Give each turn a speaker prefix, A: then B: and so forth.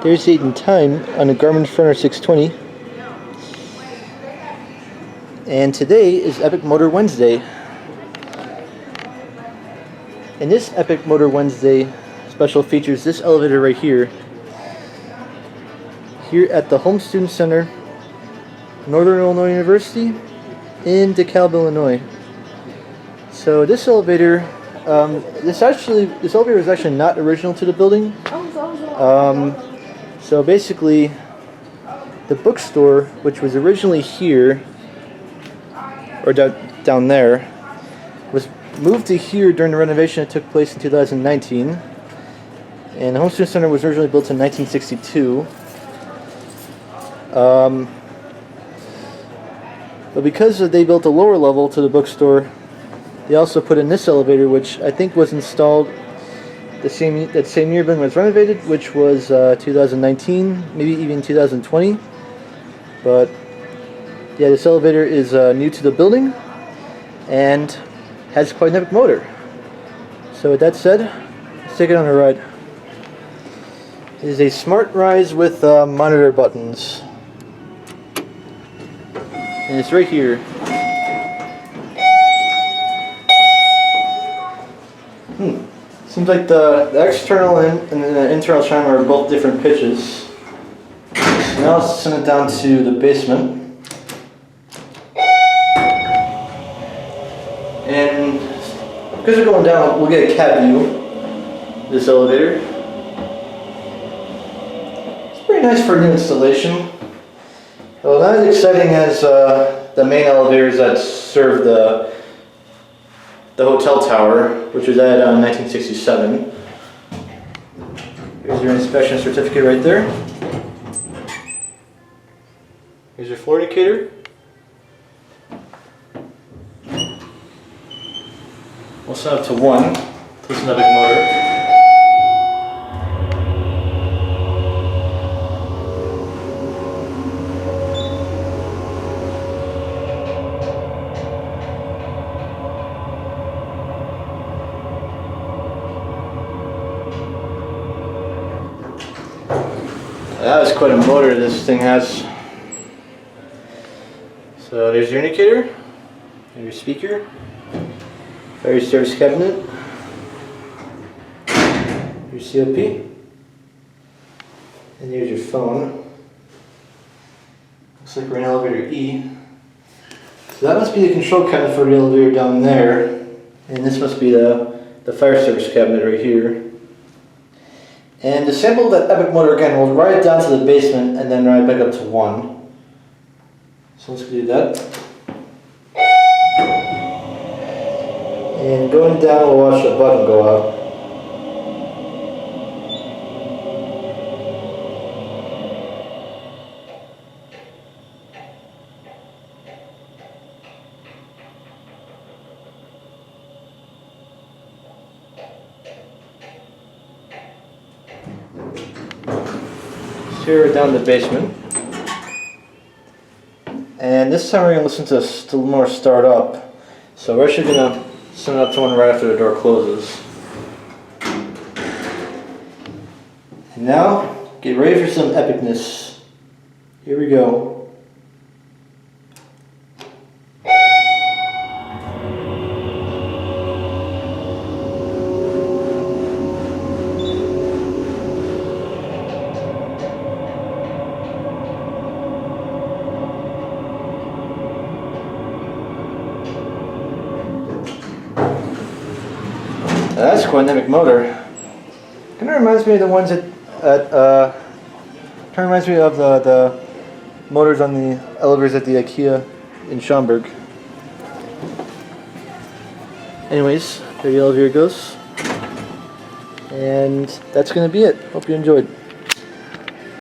A: There's date and time on the Garmin Fronter 620. And today is Epic Motor Wednesday. And this Epic Motor Wednesday special features this elevator right here. Here at the Holmes Student Center, Northern Illinois University in DeKalb, Illinois. So this elevator, this elevator is actually not original to the building. So basically, the bookstore, which was originally here, or down there, was moved to here during the renovation that took place in 2019. And the Holmes Student Center was originally built in 1962. But because they built a lower level to the bookstore, they also put in this elevator, which I think was installed that same year building was renovated, which was 2019, maybe even 2020. But yeah, this elevator is new to the building and has quite an epic motor. So with that said, let's take it on a ride. It is a Smartrise with monitor buttons. And it's right here. Seems like the external and the internal chime are both different pitches. So now let's send it down to the basement. And because we're going down, we'll get a cab view of this elevator. It's pretty nice for a new installation. Well, not as exciting as the main elevators that serve the hotel tower, which was added in 1967. Here's your inspection certificate right there. Here's your floor indicator. We'll set up to 1. This is an epic motor. That was quite a motor this thing has. So there's your indicator, and your speaker, fire service cabinet, your COP, and here's your phone. Looks like we're in elevator E. So that must be the control cabinet for the elevator down there, and this must be the fire service cabinet right here. And to sample that epic motor again, we'll ride it down to the basement and then ride back up to 1. So let's do that. And going down, we'll watch the button go out. Here we're down in the basement, and this time we're going to listen to still more start up. So we're actually going to send it up to 1 right after the door closes. And now, get ready for some epicness. Here we go. That's quite an epic motor. Kind of reminds me of the ones kind of reminds me of the motors on the elevators at the IKEA in Schaumburg. Anyways, there the elevator goes. And that's going to be it. Hope you enjoyed.